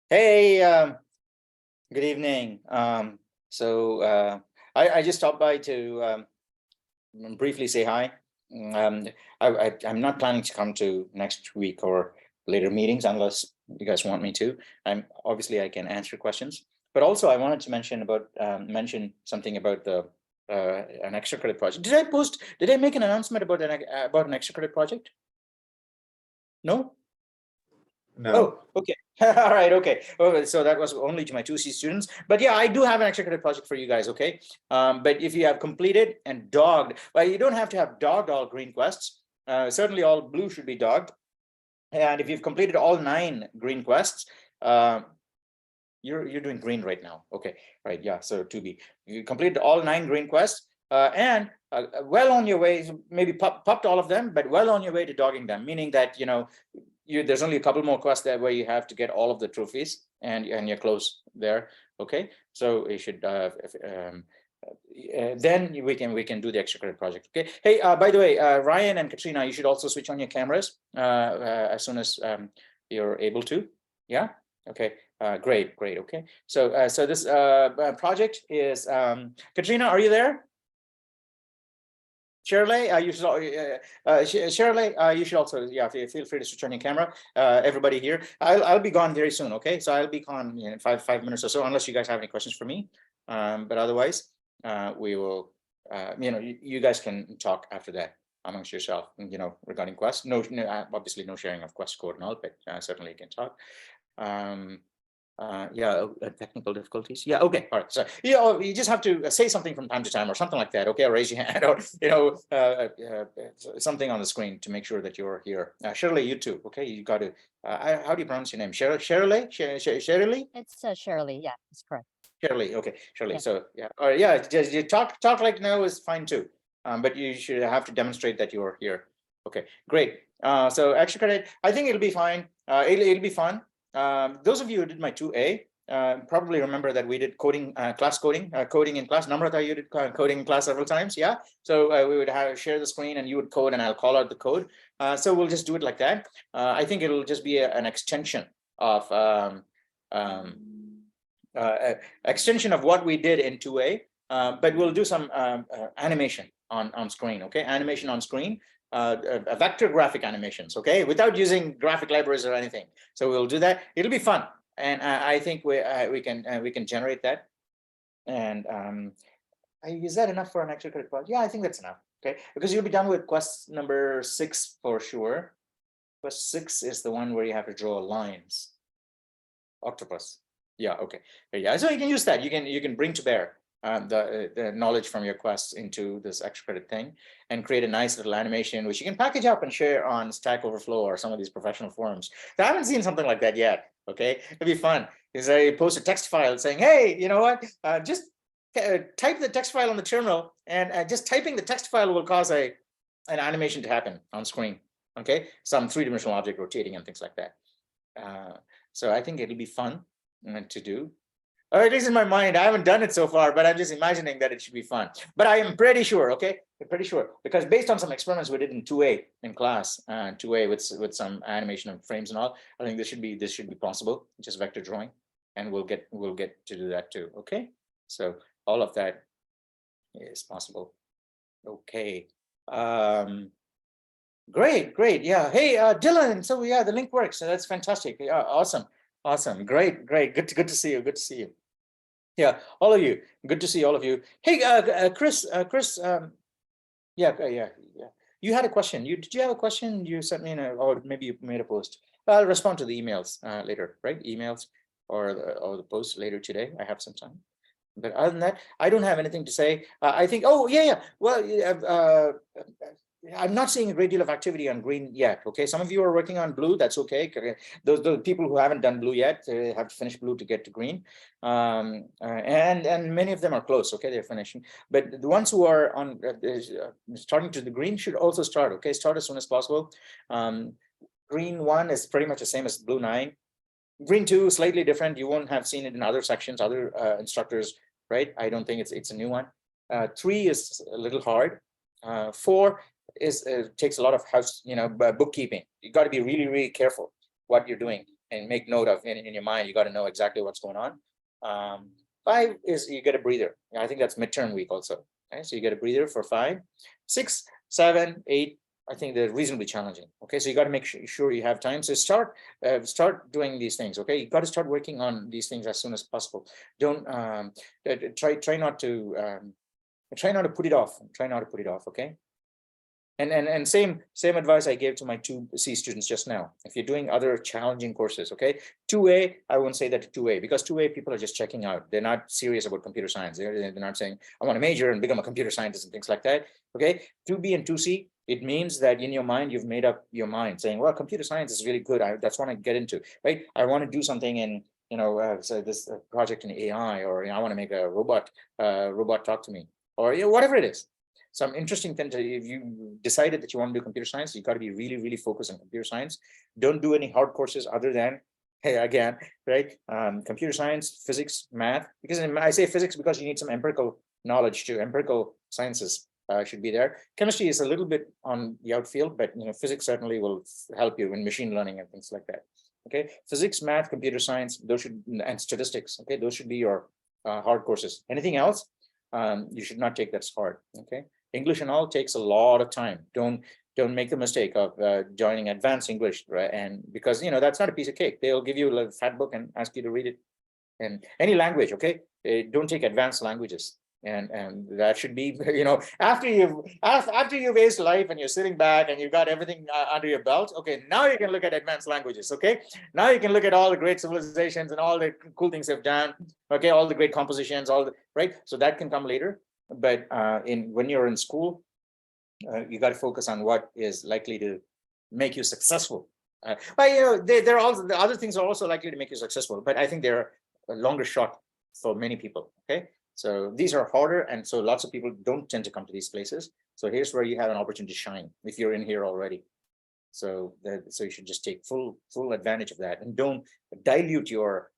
Hey, good evening. I just stopped by to briefly say hi. I'm not planning to come to next week or later meetings unless you guys want me to. Obviously I can answer questions, but also I wanted to mention something about the an extra credit project. Did I make an announcement about an extra credit project? No? No. Oh, okay. All right, okay. Oh, so that was only to my 2C students. But yeah, I do have an extra credit project for you guys, okay? But if you have completed and dogged, well, you don't have to have dogged all green quests. Certainly all blue should be dogged. And if you've completed all 9 green quests, you're doing green right now. Okay, right, yeah, so 2B. You completed all 9 green quests and well on your way, maybe popped all of them, but well on your way to dogging them, meaning that, there's only a couple more quests there where you have to get all of the trophies and you're close there. Okay, so you should then we can do the extra credit project. Okay, hey, by the way, Ryan and Katrina, you should also switch on your cameras as soon as you're able to. Yeah, okay, great. Okay, so this project is Katrina, are you there? Shirley, you should Shirley, you should also, yeah, feel free to switch on your camera. Everybody here, I'll be gone very soon. Okay, so I'll be gone in five minutes or so, unless you guys have any questions for me. But otherwise, we will, you guys can talk after that amongst yourself, regarding quests. No, obviously no sharing of quest code and all, but certainly you can talk. Technical difficulties. Yeah, okay, all right. So you just have to say something from time to time or something like that. Okay, or raise your hand or something on the screen to make sure that you're here. Shirley, you too. Okay, you got to. How do you pronounce your name? Shirley? Shirley? It's Shirley. Yeah, that's correct. Shirley. Okay, Shirley. Yeah. So yeah, all right. Yeah, just you talk like now is fine too. But you should have to demonstrate that you're here. Okay, great. So extra credit, I think it'll be fine. It'll be fun. Those of you who did my 2A probably remember that we did coding, class coding, coding in class. Namrata, you did coding in class several times, yeah? So we would share the screen and you would code and I'll call out the code. So we'll just do it like that. I think it'll just be an extension of what we did in 2A, but we'll do some animation on screen, okay? Animation on screen. Vector graphic animations, okay, without using graphic libraries or anything. So we'll do that. It'll be fun, and I think we can generate that. And is that enough for an extra credit project? Yeah, I think that's enough. Okay, because you'll be done with quest number 6 for sure. Quest 6 is the one where you have to draw lines. Octopus. Yeah. Okay. Yeah. So you can use that. You can bring to bear the knowledge from your quests into this extra credit thing and create a nice little animation which you can package up and share on Stack Overflow or some of these professional forums. So I haven't seen something like that yet. Okay, it'd be fun. Is I post a text file saying, hey, you know what, just type the text file on the terminal, and just typing the text file will cause an animation to happen on screen. Okay, some 3-dimensional object rotating and things like that. So I think it'll be fun to do. Or at least in my mind, I haven't done it so far, but I'm just imagining that it should be fun. But I am pretty sure, okay, pretty sure, because based on some experiments we did in 2A in class, 2A with some animation of frames and all, I think this should be possible, just vector drawing, and we'll get to do that too. Okay, so all of that is possible. Okay. Great. Yeah. Hey, Dylan. So yeah, the link works. So that's fantastic. Yeah, awesome. Great. Good to see you. Yeah, all of you. Good to see all of you. Hey, Chris. Yeah. You had a question. Did you have a question? You sent me or maybe you made a post. I'll respond to the emails later, right? Emails or the post later today. I have some time. But other than that, I don't have anything to say. I think. Oh yeah. Well, I'm not seeing a great deal of activity on green yet. Okay, some of you are working on blue. That's okay. Those people who haven't done blue yet have to finish blue to get to green, and many of them are close. Okay, they're finishing. But the ones who are on starting to the green should also start. Okay, start as soon as possible. Green 1 is pretty much the same as blue 9. Green 2 slightly different. You won't have seen it in other sections, other instructors, right? I don't think it's a new one. 3 is a little hard. 4 is takes a lot of bookkeeping. You got to be really careful what you're doing. and make note of in your mind. You got to know exactly what's going on. 5 is you get a breather. I think that's midterm week also. Okay, so you get a breather for 5, 6, 7, 8. I think they're reasonably challenging. Okay, so you got to make sure you have time. So start doing these things. Okay, you got to start working on these things as soon as possible. Don't try not to put it off. Try not to put it off. Okay. And same advice I gave to my 2C students just now. If you're doing other challenging courses, okay, 2A, I won't say that to 2A, because 2A people are just checking out. They're not serious about computer science. They're not saying, I want to major and become a computer scientist and things like that. Okay, 2B and 2C, it means that in your mind, you've made up your mind saying, well, computer science is really good. That's what I get into, right? I want to do something in, so this project in AI, or I want to make a robot talk to me, or whatever it is. Some interesting thing to, if you decided that you want to do computer science, you got to be really, really focused on computer science. Don't do any hard courses other than, hey, again, right? Computer science, physics, math, because I say physics because you need some empirical knowledge too. Empirical sciences should be there. Chemistry is a little bit on the outfield, but physics certainly will help you in machine learning and things like that. Okay, physics, math, computer science, those should, and statistics. Okay, those should be your hard courses. Anything else, you should not take that's hard. Okay. English and all takes a lot of time. Don't make the mistake of joining advanced English, right? And because that's not a piece of cake. They'll give you a fat book and ask you to read it. And any language, okay? Don't take advanced languages. And that should be, after you've aced life and you're sitting back and you've got everything under your belt, okay, now you can look at advanced languages, okay? Now you can look at all the great civilizations and all the cool things they've done, okay? All the great compositions, right? So that can come later. But when you're in school, you got to focus on what is likely to make you successful. But they're also, the other things are also likely to make you successful. But I think they're a longer shot for many people. Okay, so these are harder, and so lots of people don't tend to come to these places. So here's where you have an opportunity to shine if you're in here already. So you should just take full advantage of that, and don't dilute your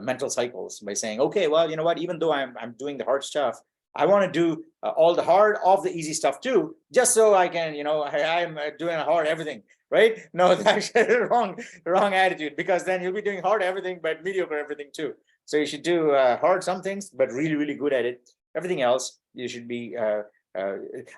mental cycles by saying, okay, well, you know what, even though I'm doing the hard stuff, I want to do all the hard of the easy stuff too, just so I can, I'm doing hard everything, right? No, that's the wrong attitude, because then you'll be doing hard everything, but mediocre everything too. So you should do hard some things, but really, really good at it. Everything else, you should be,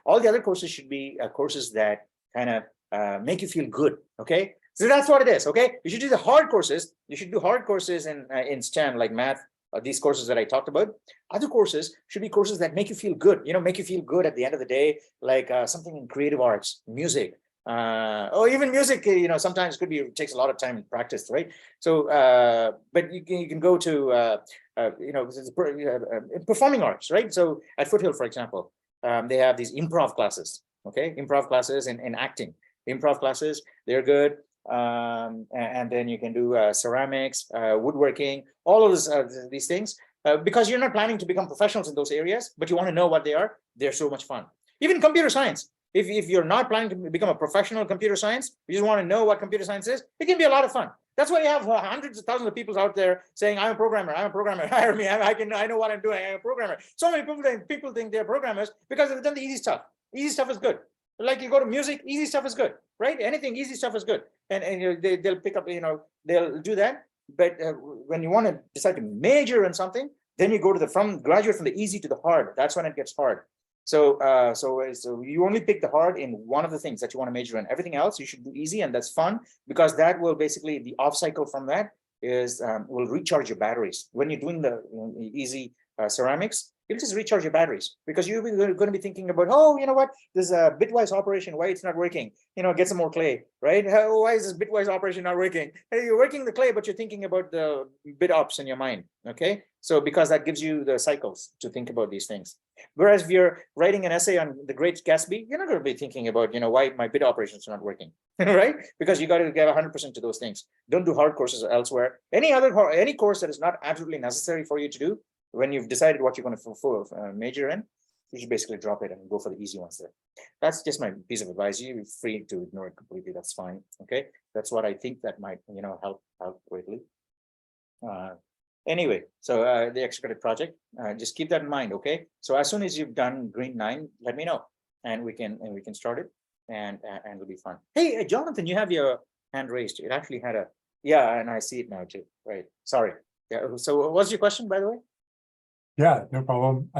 all the other courses should be courses that kind of make you feel good, okay? So that's what it is, okay? You should do the hard courses. You should do hard courses in STEM, like math, these courses that I talked about. Other courses should be courses that make you feel good, make you feel good at the end of the day, like something in creative arts, music, or even music, sometimes takes a lot of time and practice, right? So, but you can go to, performing arts, right? So at Foothill, for example, they have these improv classes, okay? Improv classes in acting, improv classes, they're good. And then you can do ceramics, woodworking, all of these things, because you're not planning to become professionals in those areas, but you want to know what they are. They're so much fun. Even computer science. If you're not planning to become a professional computer science, you just want to know what computer science is, it can be a lot of fun. That's why you have hundreds of thousands of people out there saying, I'm a programmer, hire me, I know what I'm doing, I'm a programmer. So many people think they're programmers because they've done the easy stuff. Easy stuff is good. Like you go to music, easy stuff is good, right? Anything easy stuff is good. And they'll pick up, they'll do that. But when you want to decide to major in something, then you go to graduate from the easy to the hard. That's when it gets hard. So you only pick the hard in one of the things that you want to major in. Everything else you should do easy, and that's fun, because that will basically, the off cycle from that is will recharge your batteries. When you're doing the easy ceramics, you'll just recharge your batteries, because you're going to be thinking about, oh, you know what, there's a bitwise operation, why it's not working, get some more clay, right? Why is this bitwise operation not working? Hey, you're working the clay, but you're thinking about the bit ops in your mind, okay? So because that gives you the cycles to think about these things. Whereas if you're writing an essay on the Great Gatsby, you're not going to be thinking about, why my bit operations are not working, right? Because you got to get 100% to those things. Don't do hard courses elsewhere. Any course that is not absolutely necessary for you to do, when you've decided what you're going to major in, you should basically drop it and go for the easy ones there. That's just my piece of advice. You're free to ignore it completely. That's fine. Okay, that's what I think that might help greatly. Anyway, so the extra credit project, just keep that in mind. Okay, so as soon as you've done green 9, let me know, and we can start it, and it'll be fun. Hey, Jonathan, you have your hand raised. It actually had a Yeah, and I see it now too. Right. Sorry. Yeah. So what was your question, by the way? Yeah, no problem.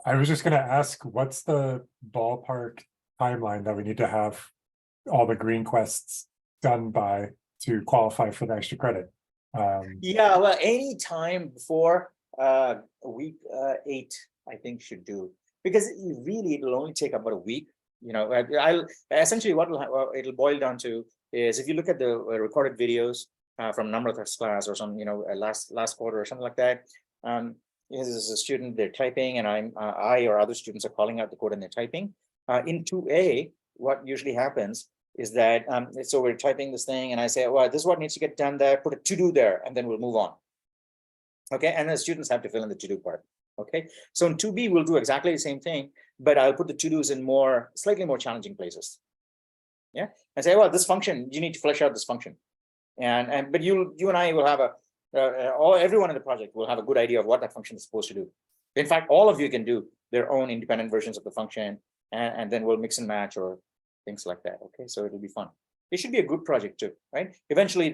I was just gonna ask, what's the ballpark timeline that we need to have all the green quests done by to qualify for the extra credit? Yeah, well, any time before week 8, I think should do, because really it'll only take about a week. You know, I'll essentially what it'll boil down to is, if you look at the recorded videos from Namrata's class or some, last quarter or something like that. This is a student, they're typing, and I or other students are calling out the code and they're typing. In 2A, what usually happens is that so we're typing this thing and I say, well, this is what needs to get done there, put a to do there, and then we'll move on. Okay, and the students have to fill in the to do part. Okay, so in 2B we'll do exactly the same thing, but I'll put the to dos in slightly more challenging places. Yeah, and say, well, this function, you need to flesh out this function, but you and I will have everyone in the project will have a good idea of what that function is supposed to do. In fact, all of you can do their own independent versions of the function, and then we'll mix and match or things like that. Okay, so it'll be fun. It should be a good project too, right? Eventually,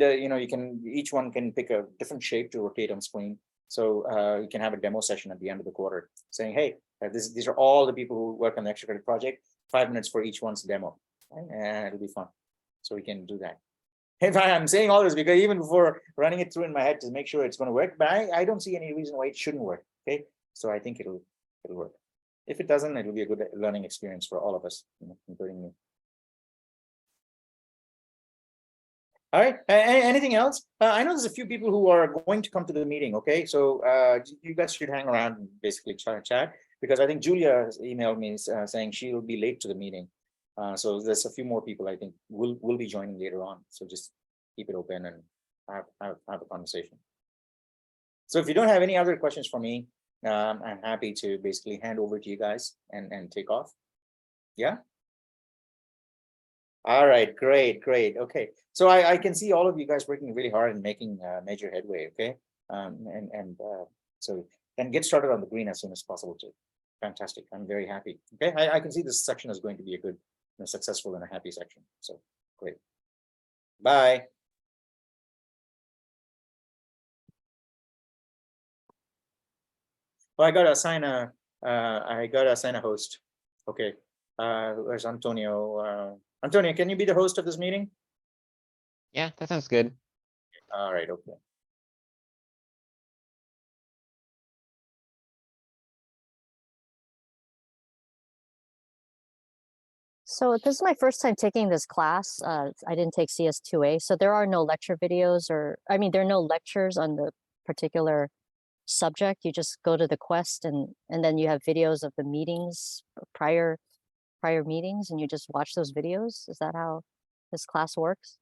each one can pick a different shape to rotate on screen. So you can have a demo session at the end of the quarter saying, hey, these are all the people who work on the extra credit project, 5 minutes for each one's demo, right? And it'll be fun. So we can do that. In fact, I'm saying all this because even before running it through in my head to make sure it's going to work, but I don't see any reason why it shouldn't work. Okay, so I think it'll work. If it doesn't, it'll be a good learning experience for all of us, including me. All right. Anything else? I know there's a few people who are going to come to the meeting. Okay, so you guys should hang around and basically chat, because I think Julia has emailed me saying she will be late to the meeting. So there's a few more people I think will be joining later on. So just keep it open and have a conversation. So if you don't have any other questions for me, I'm happy to basically hand over to you guys and take off. Yeah. All right, great. Okay, so I can see all of you guys working really hard and making major headway. Okay, so then get started on the green as soon as possible too. Fantastic. I'm very happy. Okay, I can see this section is going to be a good, successful and a happy section. So great. Bye. Well, I gotta assign a host. Okay. Where's Antonio? Antonio, can you be the host of this meeting? Yeah, that sounds good. All right, okay. So this is my first time taking this class. I didn't take CS2A, so there are no lecture videos there are no lectures on the particular subject. You just go to the quest and then you have videos of the meetings, prior meetings, and you just watch those videos. Is that how this class works?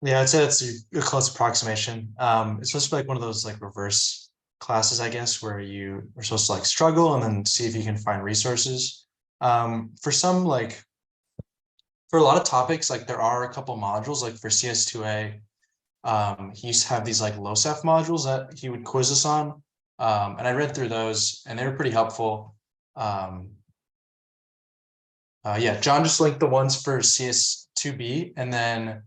Yeah, I'd say that's a close approximation. It's supposed to be like one of those like reverse classes, I guess, where you are supposed to like struggle and then see if you can find resources. For a lot of topics, like there are a couple modules, like for CS2A, he used to have these like LOSEF modules that he would quiz us on. And I read through those and they were pretty helpful. Yeah, John just linked the ones for CS2B, and then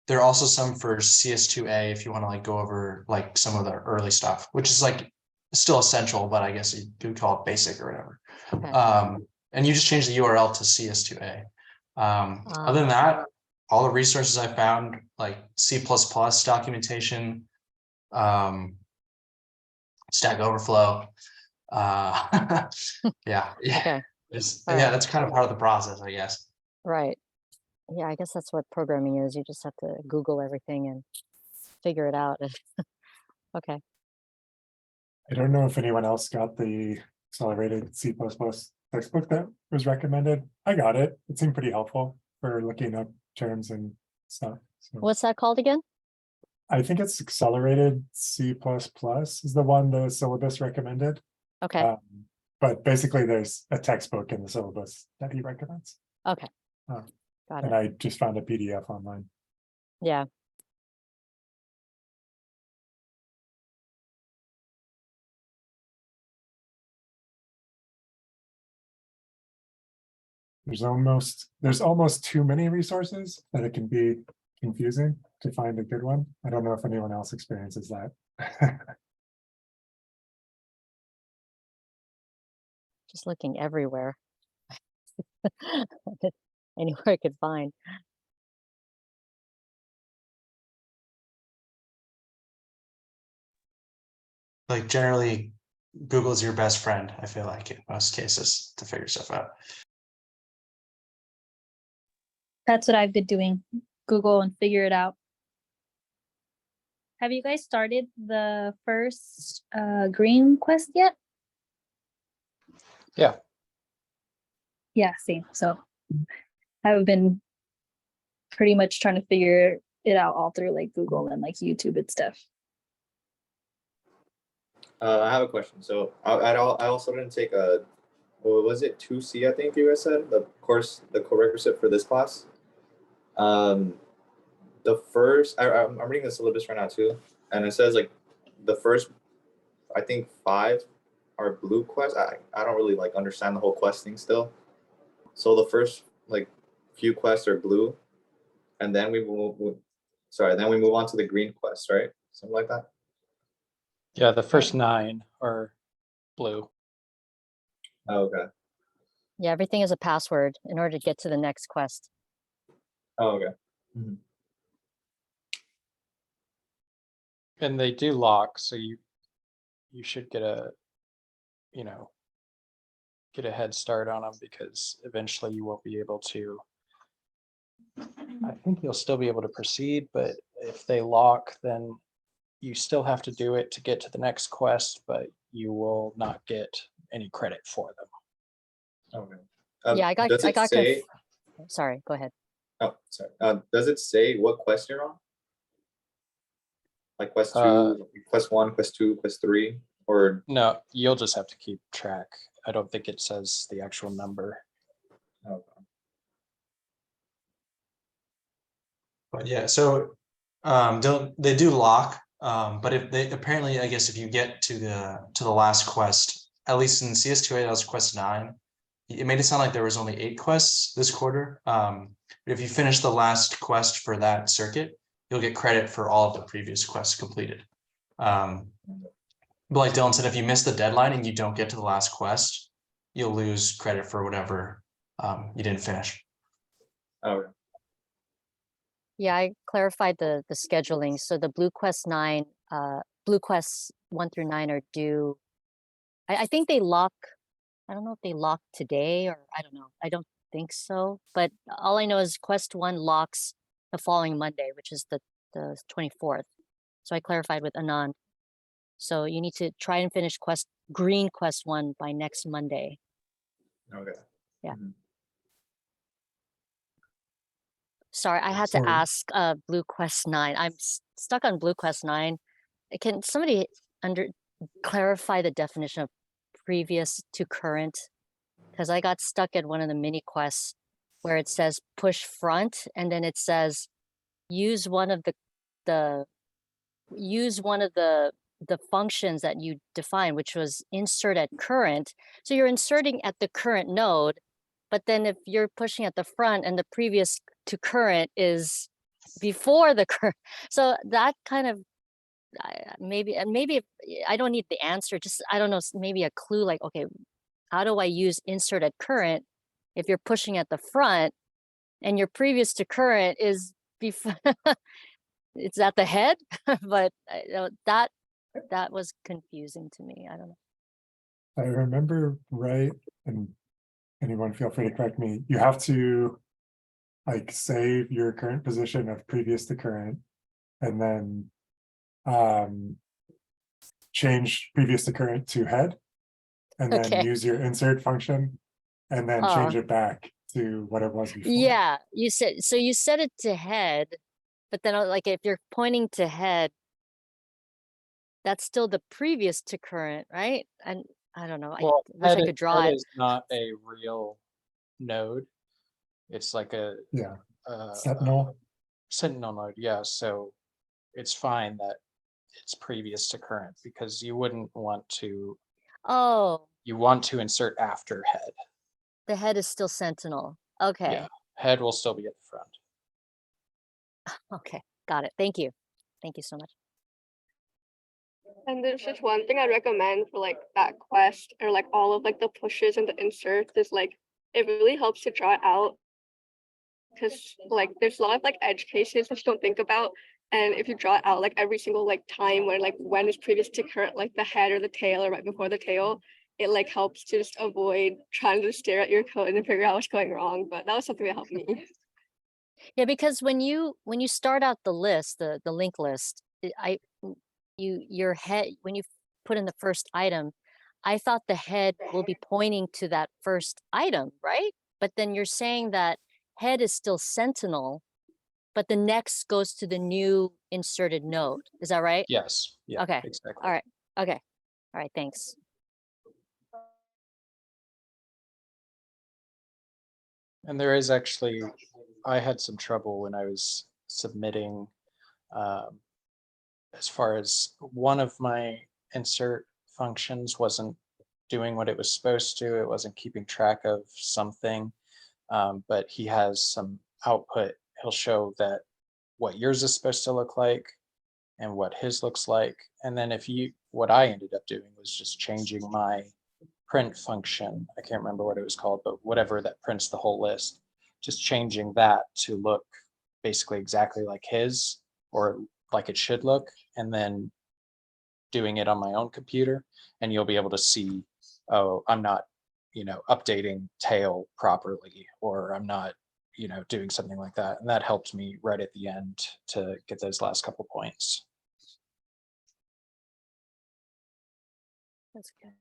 there are also some for CS2A if you want to like go over like some of the early stuff, which is like still essential, but I guess you could call it basic or whatever. Okay. And you just change the URL to CS2A. Other than that, all the resources I found, like C++ documentation, Stack Overflow. Yeah. Okay. Yeah, that's kind of part of the process, I guess. Right. Yeah, I guess that's what programming is. You just have to Google everything and figure it out. Okay. I don't know if anyone else got the accelerated C++ textbook that was recommended. I got it. It seemed pretty helpful for looking up terms and stuff. So What's that called again? I think it's accelerated C++ is the one the syllabus recommended. Okay. But basically there's a textbook in the syllabus that he recommends. Okay. Uh, Got And it. I just found a PDF online. Yeah. there's almost too many resources that it can be confusing to find a good one. I don't know if anyone else experiences that. Just looking everywhere. Anywhere I could find. Like generally, Google's your best friend, I feel like in most cases to figure stuff out. That's what I've been doing. Google and figure it out. Have you guys started the first green quest yet? Yeah. Yeah, same. So I've been pretty much trying to figure it out all through like Google and like YouTube and stuff. I have a question. So I also didn't take a, what was it, 2C, I think you guys said, the course, the prerequisite for this class. The first, I'm reading the syllabus right now too, and it says like the first, I think 5 are blue quests. I don't really like understand the whole quest thing still. So the first like few quests are blue, and then we move on to the green quests, right? Something like that. Yeah, the first 9 are blue. Oh, okay. Yeah, everything is a password in order to get to the next quest. Oh, okay. And they do lock, so you should get a, you know, get a head start on them, because eventually you won't be able to. I think you'll still be able to proceed, but if they lock, then you still have to do it to get to the next quest, but you will not get any credit for them. Okay. Yeah, I got Does it say? Sorry, go ahead. Oh, sorry. Does it say what quest you're on? Like quest 2, quest 1, quest 2, quest 3, or No, you'll just have to keep track. I don't think it says the actual number. okay. But yeah, so they do lock, but if they apparently, I guess if you get to the last quest, at least in CS2A, that was quest 9. It made it sound like there was only 8 quests this quarter. But if you finish the last quest for that circuit, you'll get credit for all of the previous quests completed. But like Dylan said, if you miss the deadline and you don't get to the last quest, you'll lose credit for whatever you didn't finish. Okay. Yeah, I clarified the scheduling. So the blue quests 1 through 9 are due. I think they lock. I don't know if they lock today, or I don't know. I don't think so. But all I know is quest 1 locks the following Monday, which is the 24th. So I clarified with Anand. So you need to try and finish green quest 1 by next Monday. Okay. Yeah. Mhm. Sorry, I had to Sorry. ask blue quest 9. I'm stuck on blue quest 9. Can somebody clarify the definition of previous to current? Because I got stuck at one of the mini quests where it says push front, and then it says use one of the functions that you define, which was insert at current. So you're inserting at the current node, but then if you're pushing at the front and the previous to current is before the current, so that kind of maybe I don't need the answer, just I don't know, maybe a clue, like, okay, how do I use insert at current if you're pushing at the front and your previous to current is before it's at the head? But that was confusing to me. I don't know. I remember right, and anyone feel free to correct me, you have to like save your current position of previous to current, and then change previous to current to head, and then Okay. use your insert function, and then change it back to what it was before. Yeah, you said it to head, but then like if you're pointing to head, that's still the previous to current, right? And I don't know. Well, I wish I head could draw it. is not a real node. It's like a Yeah, uh, Sentinel. Sentinel node. Yeah, so it's fine that it's previous to current, because you wouldn't want to. Oh, You want to insert after head. the head is still sentinel. Okay, Yeah, head will still be at the front. okay, got it. Thank you. Thank you so much. And there's just one thing I recommend for like that quest or like all of like the pushes and the inserts is like it really helps to draw it out because like there's a lot of like edge cases that you don't think about. And if you draw it out like every single like time when is previous to current, like the head or the tail or right before the tail, it like helps to just avoid trying to stare at your code and figure out what's going wrong. But that was something that helped me. Yeah, because when you start out the list, the link list, your head, when you put in the first item, I thought the head will be pointing to that first item, right? But then you're saying that head is still sentinel, but the next goes to the new inserted node. Is that right? Yes, yeah, Okay. exactly. All right. Okay. All right. Thanks. And there is actually, I had some trouble when I was submitting, as far as one of my insert functions wasn't doing what it was supposed to. It wasn't keeping track of something, but he has some output. He'll show that what yours is supposed to look like and what his looks like. And then what I ended up doing was just changing my print function. I can't remember what it was called, but whatever that prints the whole list, just changing that to look basically exactly like his or like it should look, and then doing it on my own computer. And you'll be able to see, oh, I'm not, updating tail properly, or I'm not, doing something like that. And that helped me right at the end to get those last couple points. That's good.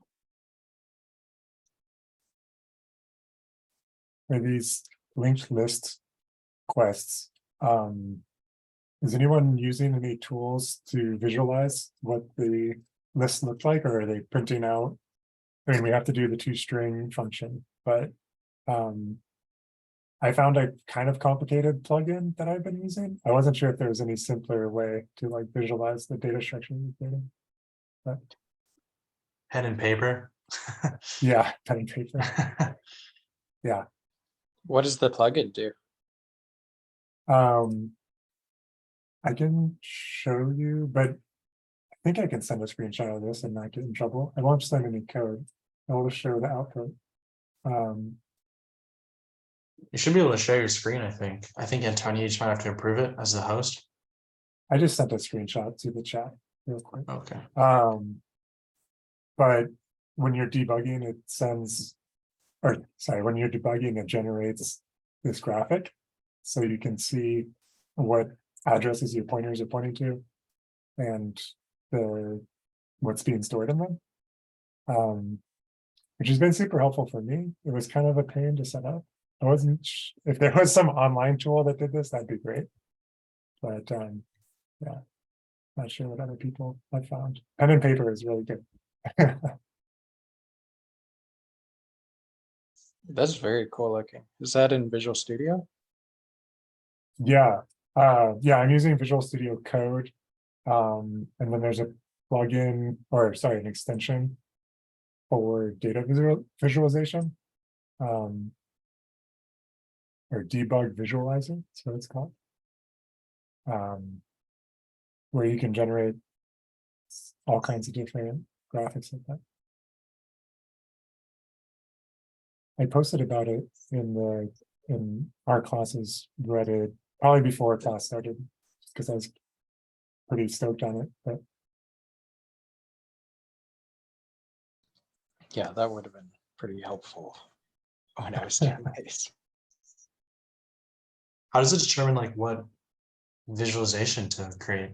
For these linked list quests, is anyone using any tools to visualize what the list looked like, or are they printing out? I mean, we have to do the toString function, but I found a kind of complicated plugin that I've been using. I wasn't sure if there was any simpler way to like visualize the data structure of the data. But Pen and paper. yeah, pen and paper. Yeah. What does the plugin do? I can show you, but I think I can send a screenshot of this and not get in trouble. I won't send any code. I will show the output. You should be able to share your screen, I think. I think Antonio, you just might have to approve it as the host. I just sent a screenshot to the chat real quick. Okay. But when you're debugging, it sends, or sorry, when you're debugging, it generates this graphic. So you can see what addresses your pointers are pointing to and what's being stored in them. Which has been super helpful for me. It was kind of a pain to set up. I wasn't, if there was some online tool that did this, that'd be great. But yeah, not sure what other people have found. Pen and paper is really good. That's very cool looking. Is that in Visual Studio? Yeah, yeah, I'm using Visual Studio Code. And then there's a plugin, or sorry, an extension for data visualization. Or debug visualizer, that's what it's called. Where you can generate all kinds of different graphics like that. I posted about it in our classes Reddit probably before class started, because I was pretty stoked on it. But Yeah, that would have been pretty helpful when I was doing this. How does it determine like what visualization to create?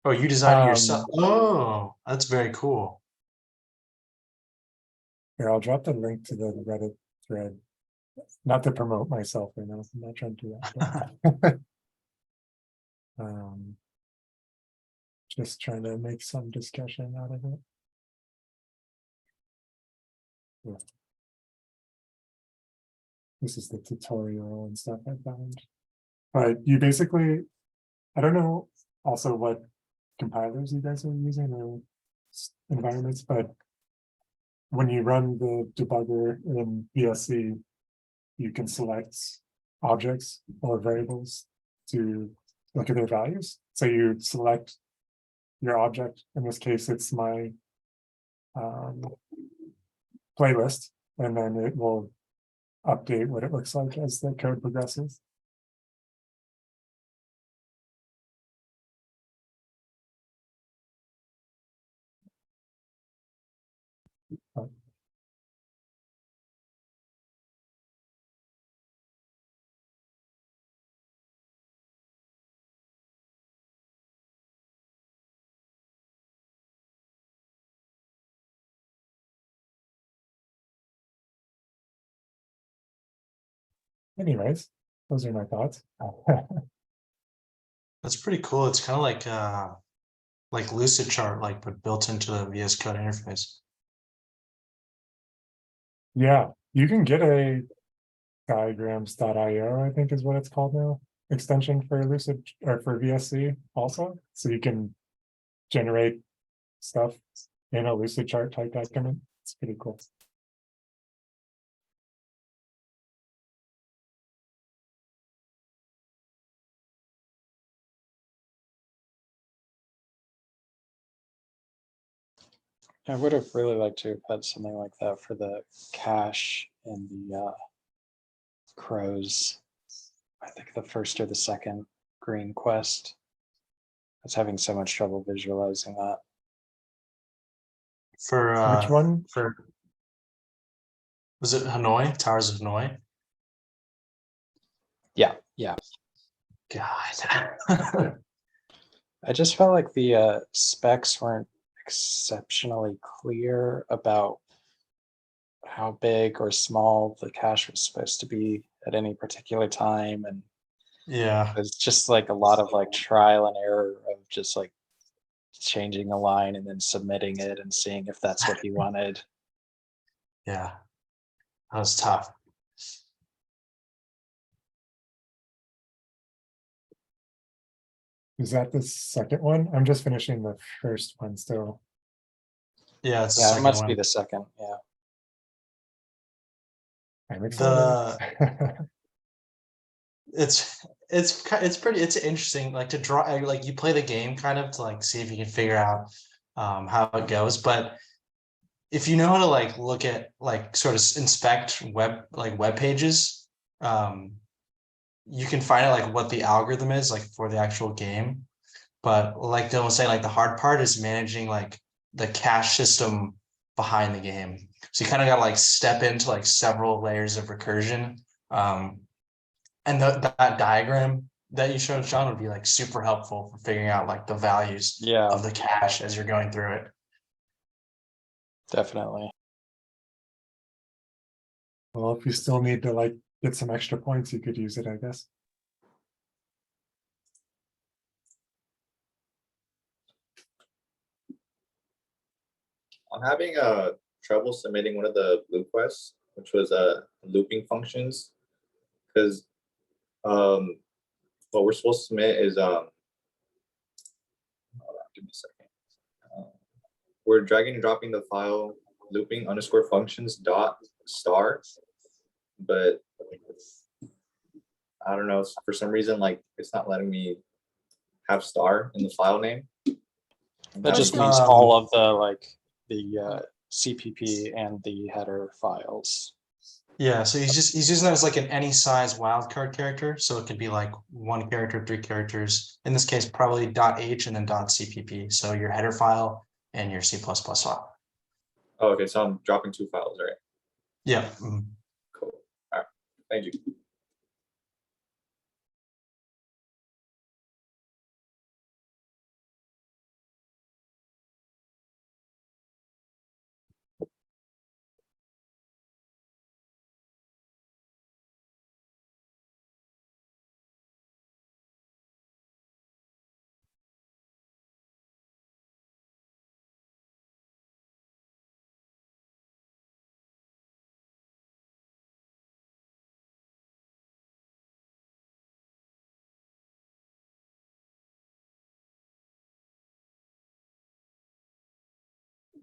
Oh, you designed it yourself. Oh, that's very cool. Here, I'll drop the link to the Reddit thread. Not to promote myself right now. I'm not trying to do that. But, just trying to make some discussion out of it. Yeah. This is the tutorial and stuff I found. But you basically, I don't know also what compilers you guys are using or environments, but when you run the debugger in VSC, you can select objects or variables to look at their values. So you select your object. In this case, it's my playlist, and then it will update what it looks like as the code progresses. Anyways, those are my thoughts. That's pretty cool. It's kind of like Lucid Chart, like but built into the VS Code interface. Yeah, you can get a diagrams.io, I think is what it's called now, extension for Lucid or for VSC also. So you can generate stuff in a Lucid chart type document. It's pretty cool. I would have really liked to have had something like that for the cache and the crows. I think the first or the second green quest. I was having so much trouble visualizing that. For Which one? For was it Hanoi? Towers of Hanoi? Yeah. God. I just felt like the specs weren't exceptionally clear about how big or small the cache was supposed to be at any particular time, and Yeah. it's just like a lot of like trial and error of just like changing a line and then submitting it and seeing if that's what he wanted. Yeah. That was tough. Is that the second one? I'm just finishing the first one still. Yeah, it's the Yeah, it second must one. be the second. Yeah. I'm excited. It's pretty interesting like to draw like you play the game kind of to like see if you can figure out how it goes, but if you know how to like look at like sort of inspect web pages, you can find out like what the algorithm is like for the actual game. But like Dylan was saying, like the hard part is managing like the cache system behind the game. So you kind of got to like step into like several layers of recursion. And that diagram that you showed, Sean, would be like super helpful for figuring out like the values of the cache as you're going through it. Definitely. Well, if you still need to like get some extra points, you could use it, I guess. I'm having trouble submitting one of the blue quests, which was looping functions, because what we're supposed to submit is hold on, give me a second. We're dragging and dropping the file looping underscore functions dot star, but I don't know, for some reason like it's not letting me have star in the file name. That just means all of the like the CPP and the header files. Yeah, so he's using that as like an any size wildcard character. So it could be like 1 character, 3 characters. In this case, probably .h and then .cpp. So your header file and your C++ file. Oh, okay, so I'm dropping 2 files, right? Yeah. Cool. All right, thank you.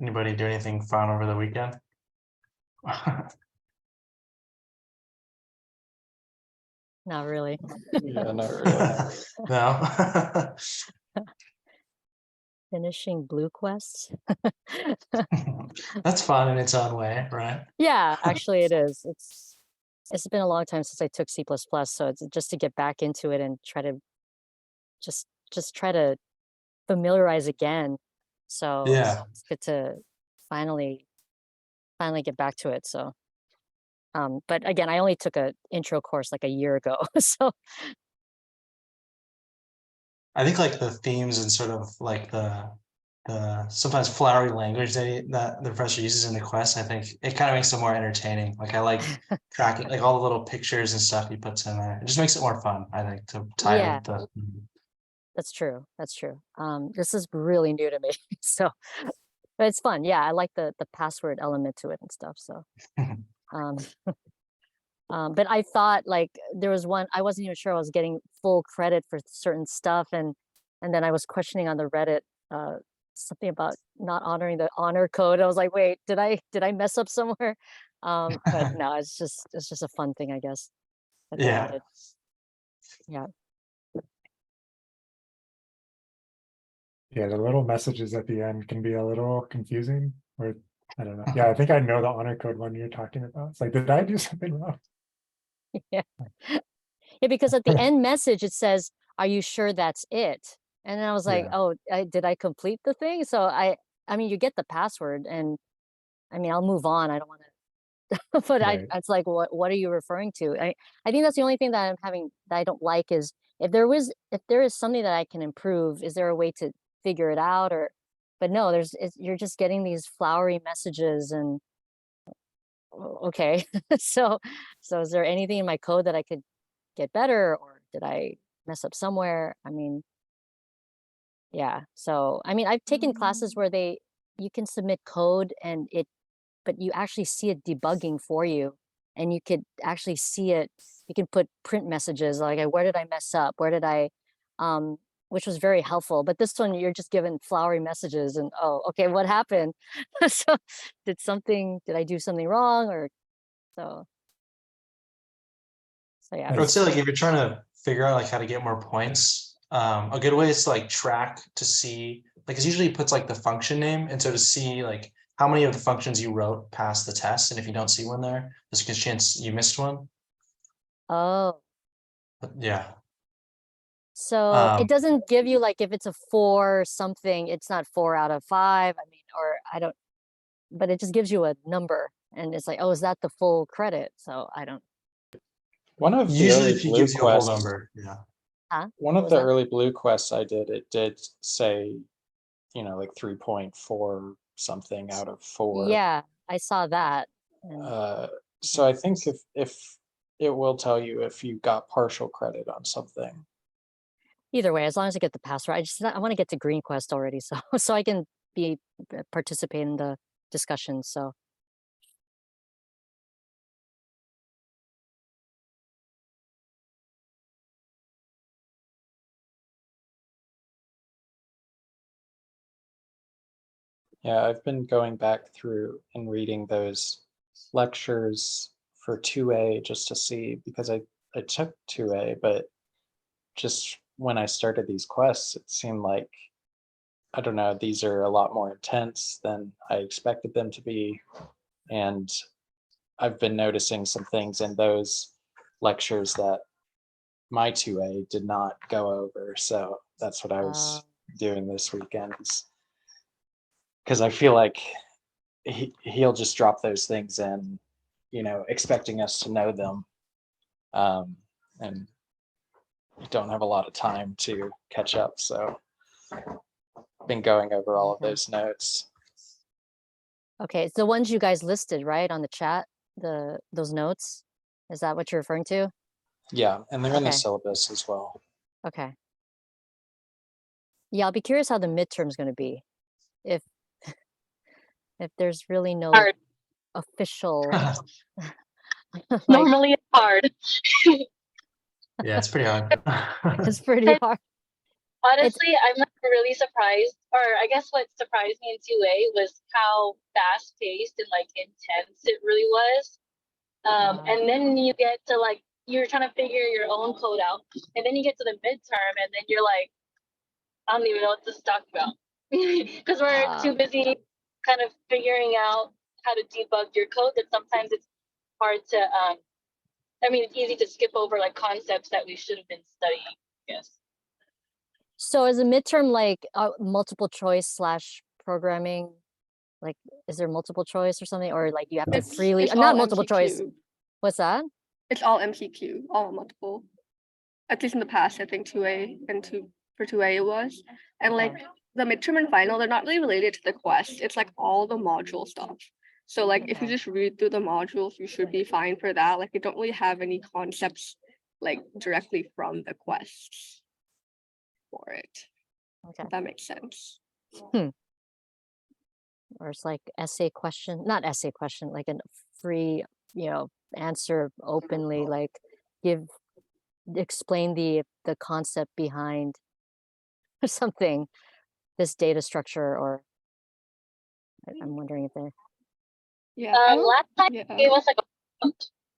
Anybody do anything fun over the weekend? Not really. Yeah, not really. No. Finishing blue quests. That's fun in its own way, right? Yeah, actually it is. It's been a long time since I took C++, so it's just to get back into it and try to just try to familiarize again. So Yeah. it's good to finally get back to it. So but again, I only took a intro course like a year ago. So I think like the themes and sort of like the sometimes flowery language that the professor uses in the quest, I think it kind of makes it more entertaining. Like I like tracking like all the little pictures and stuff he puts in there. It just makes it more fun, I think, to tie it yeah, with the that's true. That's true. This is really new to me. So but it's fun. Yeah, I like the password element to it and stuff. So um but I thought like there was one, I wasn't even sure I was getting full credit for certain stuff, and then I was questioning on the Reddit something about not honoring the honor code. I was like, wait, did I mess up somewhere? But no, it's just a fun thing, I guess, that they yeah. added. Yeah. Yeah, the little messages at the end can be a little confusing, or I don't know. Yeah, I think I know the honor code one you're talking about. It's like, did I do something wrong? Yeah. Yeah, because at the end message it says, "Are you sure that's it?" And then I was like, Yeah. "Oh, did I complete the thing?" So I mean, you get the password, and I mean, I'll move on. I don't want to, but Right. it's like, what are you referring to? I think that's the only thing that I don't like is if there is something that I can improve, is there a way to figure it out? Or, but no, you're just getting these flowery messages, and okay, so is there anything in my code that I could get better, or did I mess up somewhere? I mean, yeah. So, I mean, I've taken classes where you can submit code but you actually see it debugging for you, and you could actually see it. You can put print messages like, where did I mess up? Where did um, which was very helpful. But this one, you're just given flowery messages, and oh, okay, what happened? So, did I do something wrong, or so? So yeah. I would say like if you're trying to figure out like how to get more points, a good way is to like track to see like it's usually puts like the function name, and so to see like how many of the functions you wrote passed the test, and if you don't see one there, there's a good chance you missed one. Oh. But yeah. So it doesn't give you like if it's a 4 something, it's not 4 out of 5. I mean, or I don't, but it just gives you a number, and it's like, oh, is that the full credit? So I don't. One of the Usually early if he blue gives you a whole quests, number, yeah. Huh? one What of was the that? early blue quests I did, it did say, you know, like 3.4 something out of 4. Yeah, I saw that. And So I think if it will tell you if you got partial credit on something. either way, as long as I get the password, I want to get to Green Quest already, so so I can participate in the discussion. So Yeah, I've been going back through and reading those lectures for 2A just to see, because I took 2A, but just when I started these quests, it seemed like, I don't know, these are a lot more intense than I expected them to be. And I've been noticing some things in those lectures that my 2A did not go over. So that's what I was doing this weekend. Because I feel like he'll just drop those things in, you know, expecting us to know them. And we don't have a lot of time to catch up. So I've been going over all of those notes. okay, it's the ones you guys listed, right, on the chat, those notes. Is that what you're referring to? Yeah, and they're in the Okay. syllabus as well. Okay. Yeah, I'll be curious how the midterm's going to be. If there's really no Hard. official. Like, Normally it's hard. Yeah, it's pretty hard. it's pretty hard. Honestly, I'm like really surprised, or I guess what surprised me in 2A was how fast paced and like intense it really was. And then you get to like, you're trying to figure your own code out, and then you get to the midterm, and then you're like, I don't even know what this is talking about. Because we're too busy kind of figuring out how to debug your code that sometimes it's hard to, I mean, it's easy to skip over like concepts that we should have been studying, I guess. So is a midterm like multiple choice slash programming? Like, is there multiple choice or something? Or like you have to freely, It's not all multiple choice. MCQ. What's that? It's all MCQ, all multiple. At least in the past, I think 2A and for 2A it was. And like the midterm and final, they're not really related to the quest. It's like all the module stuff. So like if you Okay. just read through the modules, you should be fine for that. Like they don't really have any concepts like directly from the quests for it. Okay. If that makes sense. Or it's like essay question, not essay question, like a free, answer openly, like explain the concept behind something, this data structure, or I'm wondering if they. Yeah. Last time Yeah. it gave us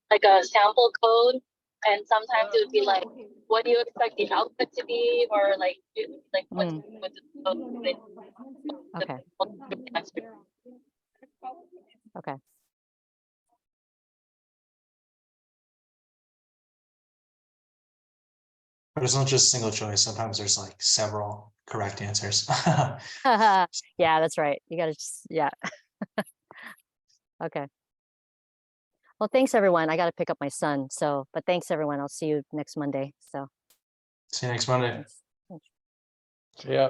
like a sample code, and sometimes it would be like, what do you expect the output to be, or like what's with the Okay. Okay. But it's not just single choice. Sometimes there's like several correct answers. Yeah, that's right. You gotta just, yeah. Okay. Well, thanks everyone. I gotta pick up my son. So, but thanks everyone. I'll see you next Monday. So. See you next Monday. Thanks. Thanks. Yeah.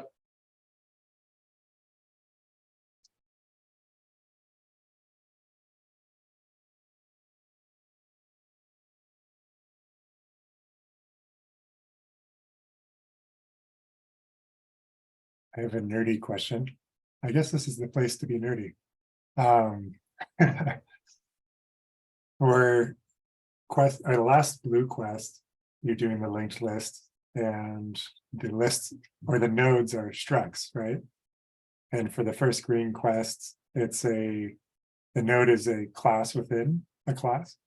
I have a nerdy question. I guess this is the place to be nerdy. For quest, our last blue quest, you're doing the linked list, and the list or the nodes are structs, right? And for the first green quest, the node is a class within a class.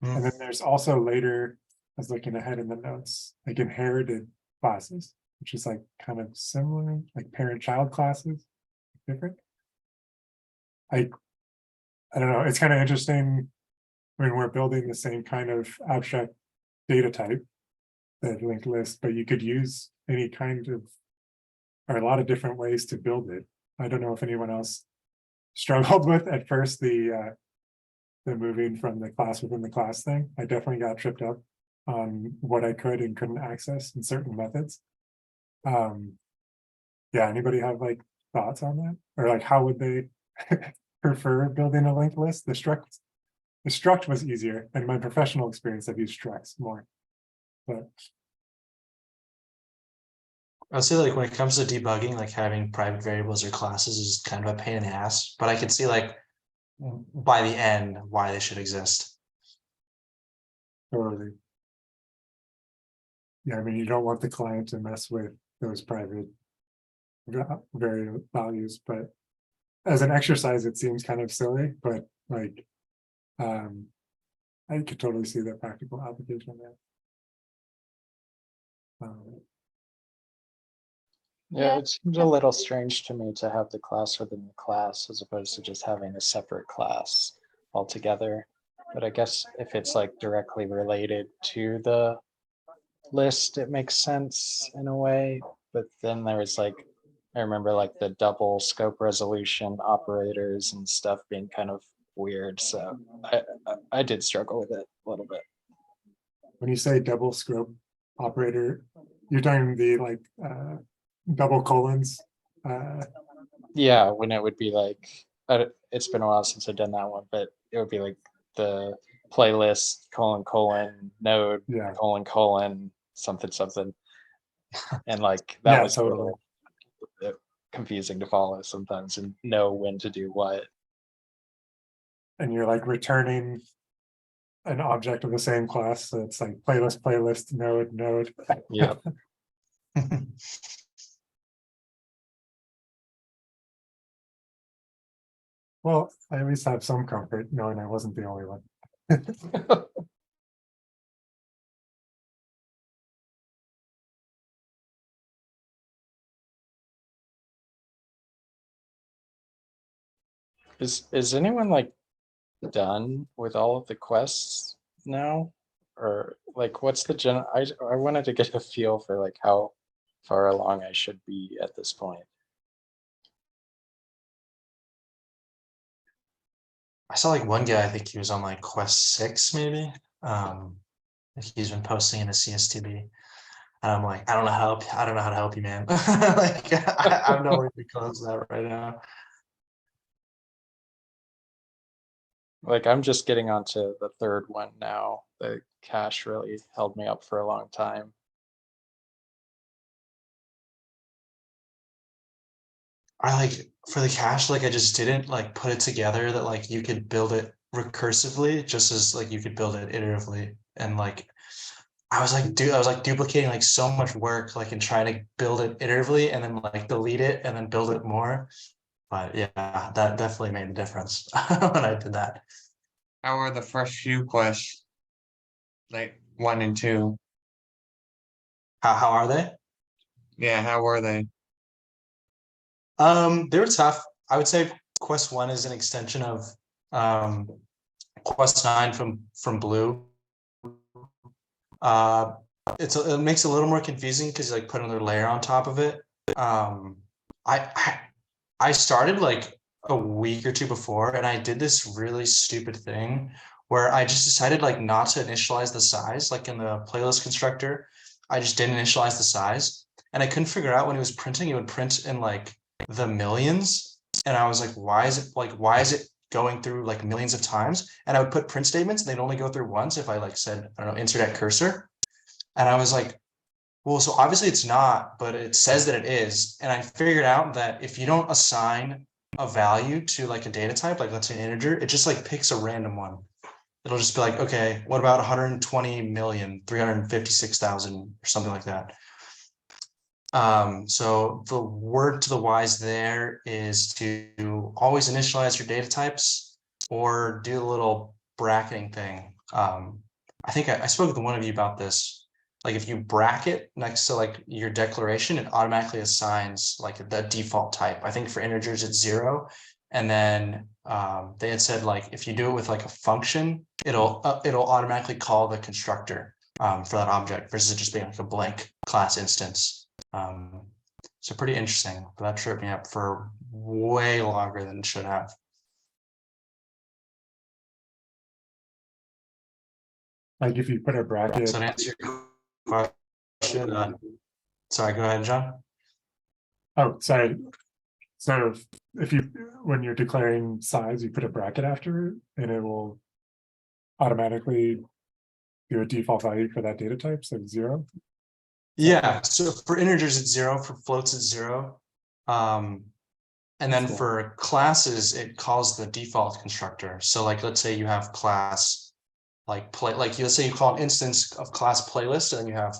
And then there's also later, I was looking ahead in the notes, like inherited classes, which is like kind of similar, like parent-child classes, different. I don't know, it's kind of interesting when we're building the same kind of abstract data type, the linked list, but you could use any kind of, or a lot of different ways to build it. I don't know if anyone else struggled with at first the moving from the class within the class thing. I definitely got tripped up on what I could and couldn't access in certain methods. Yeah, anybody have like thoughts on that? Or like how would they prefer building a linked list? The struct was easier, and my professional experience I've used structs more. But I'd say like when it comes to debugging, like having private variables or classes is kind of a pain in the ass, but I could see like by the end why they should exist. totally. Yeah, I mean, you don't want the client to mess with those private variable values, but as an exercise, it seems kind of silly, but like, I could totally see the practical application there. Yeah, it seems a little strange to me to have the class within the class as opposed to just having a separate class altogether. But I guess if it's like directly related to the list, it makes sense in a way. But then there was like, I remember like the double scope resolution operators and stuff being kind of weird. So I did struggle with it a little bit. When you say double scope operator, you're talking the like double colons. Yeah, when it would be like, it's been a while since I've done that one, but it would be like the playlist : node : Yeah. something. And like that Yeah, was totally. a little bit confusing to follow sometimes and know when to do what. And you're like returning an object of the same class. So it's like playlist, node. Yeah. Well, I at least have some comfort knowing I wasn't the only one. Is anyone like done with all of the quests now? Or like what's the I wanted to get a feel for like how far along I should be at this point. I saw like one guy, I think he was on like quest 6 maybe. He's been posting in a CS2B. And I'm like, I don't know how to help you. I don't know how to help you, man. Like I'm nowhere to close that right now. Like I'm just getting onto the third one now. The cache really held me up for a long time. I like for the cache, like I just didn't like put it together that like you could build it recursively just as like you could build it iteratively. And like I was like duplicating like so much work like in trying to build it iteratively and then like delete it and then build it more. But yeah, that definitely made a difference when I did that. How are the first few quests? Like 1 and 2. How are they? Yeah, how were they? They were tough. I would say quest 1 is an extension of quest 9 from Blue. It makes it a little more confusing because like put another layer on top of it. I started like a week or two before and I did this really stupid thing where I just decided like not to initialize the size, like in the playlist constructor. I just didn't initialize the size and I couldn't figure out when it was printing, it would print in like the millions. And I was like, why is it going through like millions of times? And I would put print statements and they'd only go through once if I like said, I don't know, insert at cursor. And I was like, well, so obviously it's not, but it says that it is. And I figured out that if you don't assign a value to like a data type, like let's say an integer, it just like picks a random one. It'll just be like, okay, what about 120,356,000 or something like that. So the word to the wise there is to always initialize your data types or do a little bracketing thing. I think I spoke with one of you about this. Like if you bracket next to like your declaration, it automatically assigns like the default type. I think for integers it's 0. And then they had said like if you do it with like a function, it'll automatically call the constructor for that object versus it just being like a blank class instance. So pretty interesting, but that tripped me up for way longer than it should have. Like if you put a bracket, So to answer your question, sorry, go ahead, John. oh, sorry. So if you, when you're declaring size, you put a bracket after it and it will automatically do a default value for that data type, so 0. Yeah, so for integers it's 0, for floats it's 0. And then Cool. for classes, it calls the default constructor. So like let's say you have class like let's say you call an instance of class playlist and then you have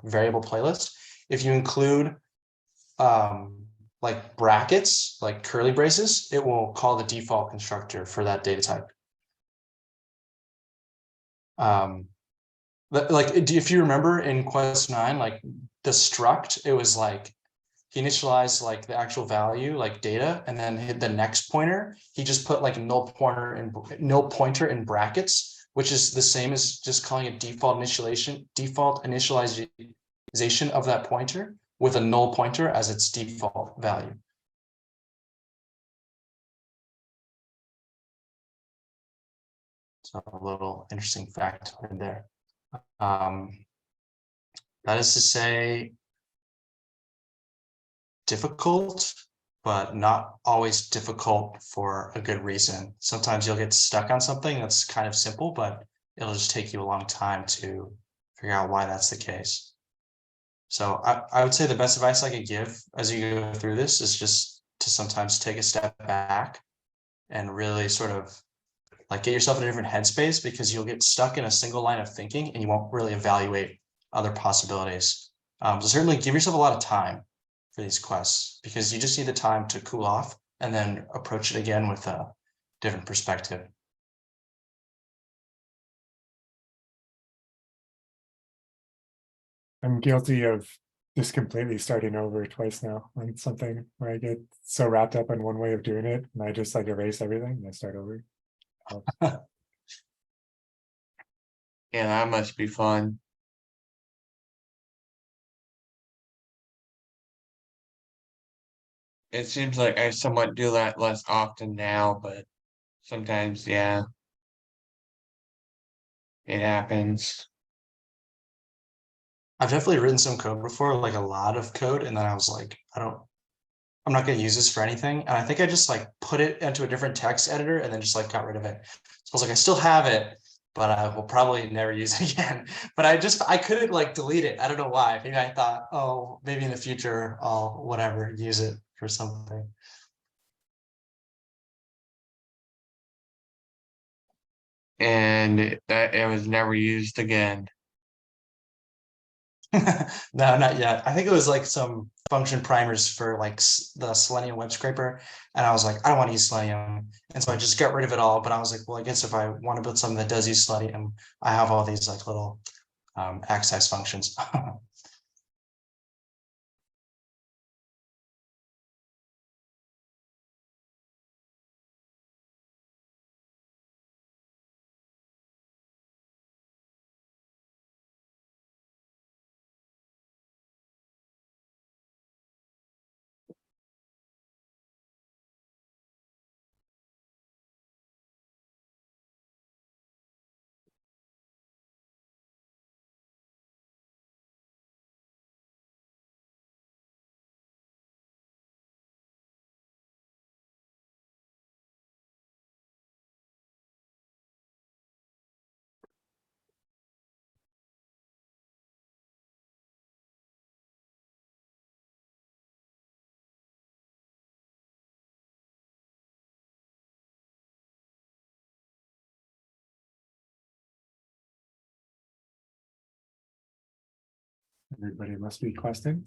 variable playlist. If you include like brackets, like curly braces, it will call the default constructor for that data type. Like if you remember in quest 9, like the struct, it was like he initialized like the actual value, like data, and then hit the next pointer. He just put like null pointer in brackets, which is the same as just calling a default initialization of that pointer with a null pointer as its default value. So a little interesting fact right there. That is to say, difficult, but not always difficult for a good reason. Sometimes you'll get stuck on something that's kind of simple, but it'll just take you a long time to figure out why that's the case. So I would say the best advice I could give as you go through this is just to sometimes take a step back and really sort of like get yourself in a different headspace, because you'll get stuck in a single line of thinking and you won't really evaluate other possibilities. So certainly give yourself a lot of time for these quests, because you just need the time to cool off and then approach it again with a different perspective. I'm guilty of just completely starting over twice now on something where I get so wrapped up in one way of doing it and I just like erase everything and I start over. Yeah, that must be fun. It seems like I somewhat do that less often now, but sometimes, yeah, it happens. I've definitely written some code before, like a lot of code, and then I was like, I'm not going to use this for anything. And I think I just like put it into a different text editor and then just like got rid of it. So I was like, I still have it, but I will probably never use it again. But I couldn't like delete it. I don't know why. Maybe I thought, oh, maybe in the future I'll whatever use it for something. And it was never used again. No, not yet. I think it was like some function primers for like the Selenium web scraper. And I was like, I don't want to use Selenium. And so I just got rid of it all. But I was like, well, I guess if I want to build something that does use Selenium, I have all these like little access functions. Everybody must be questing.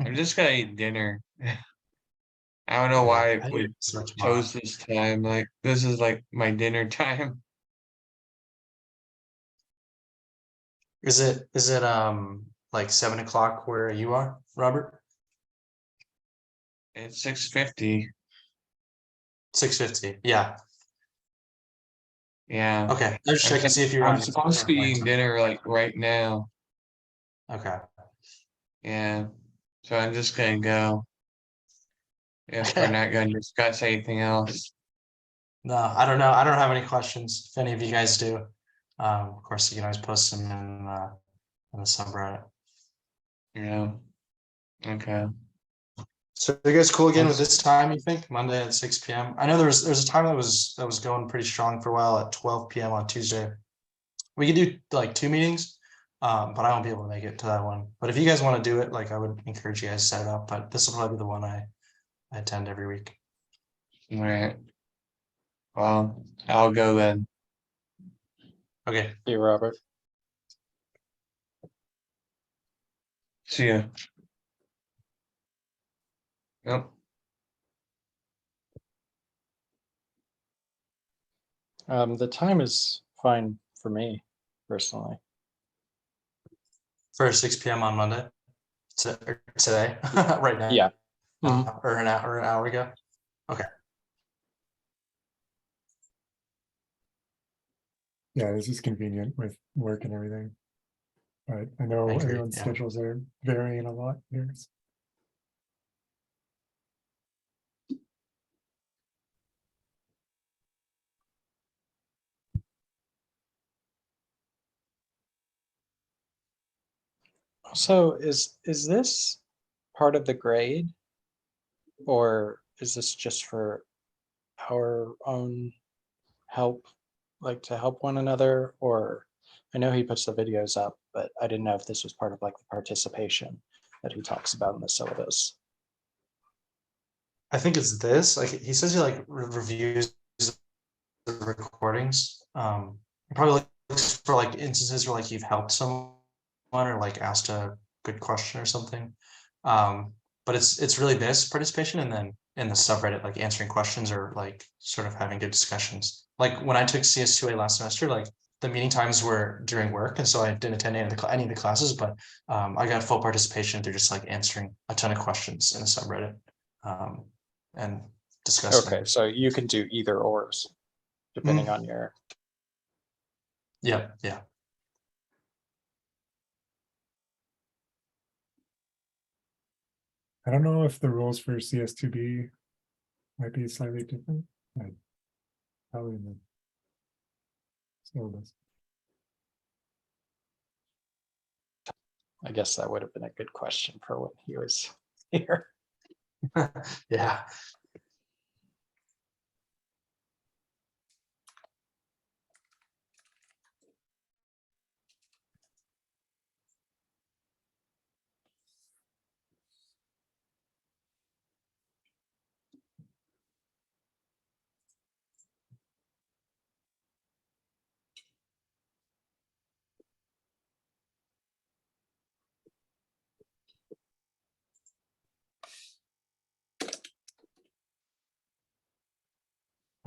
I'm just gonna eat dinner. I don't know Yeah, why I we so chose this time. Like, this is like my dinner time. Is it like 7 o'clock where you are, Robert? It's 6:50. 6:50. Yeah. Yeah. Okay. I was just checking to see if you're I'm on. supposed to be eating dinner like right now. Okay. Yeah. So I'm just gonna go. If we're not gonna discuss anything else. No, I don't know. I don't have any questions. If any of you guys do, of course, you can always post them in the subreddit. Yeah. Okay. So are you guys cool again with That's- this time, you think? Monday at 6 p.m. I know there's a time that was going pretty strong for a while at 12 p.m. on Tuesday. We could do like 2 meetings, but I won't be able to make it to that one. But if you guys want to do it, like I would encourage you guys to set it up. But this will probably be the one I attend every week. All right. Well, I'll go then. Okay. Hey, Robert. See ya. Yep. The time is fine for me personally. For 6 p.m. on Monday. Today, right now. Yeah. Mhm. Or an hour ago. Okay. Yeah, this is convenient with work and everything. But I know I agree, everyone's yeah. schedules are varying a lot here. So is this part of the grade, or is this just for our own help, like to help one another? Or I know he puts the videos up, but I didn't know if this was part of like the participation that he talks about in the syllabus. I think it's this. Like he says, he like reviews the recordings. He probably looks for like instances where like you've helped someone or like asked a good question or something. But it's really this participation and then in the subreddit, like answering questions or like sort of having good discussions. Like when I took CS2A last semester, like the meeting times were during work, and so I didn't attend any of the classes, but I got full participation through just like answering a ton of questions in the subreddit and discussing. Okay, so you can do either ors depending on your. Yeah, yeah. I don't know if the rules for CS2B might be slightly different. Probably in the syllabus. I guess that would have been a good question for when he was here. Yeah.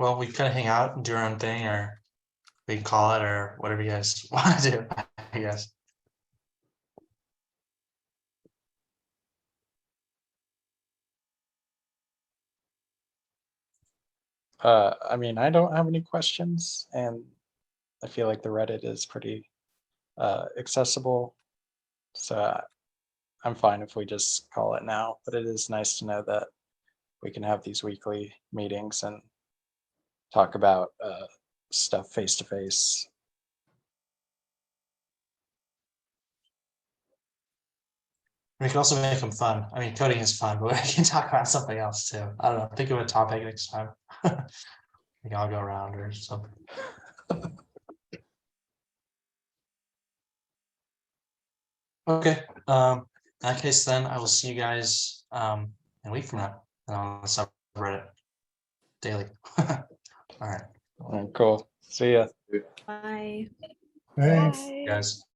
Well, we kind of hang out and do our own thing, or we can call it, or whatever you guys want to do, I guess. I mean, I don't have any questions, and I feel like the Reddit is pretty accessible. So I'm fine if we just call it now, but it is nice to know that we can have these weekly meetings and talk about stuff face to face. We can also make them fun. I mean, coding is fun, but we can talk about something else too. I don't know. Think of a topic next time. We can all go around or something. Okay. In that case, then I will see you guys in a week from now on the subreddit daily. All right, Cool. See ya. Bye. Thanks. Bye. guys.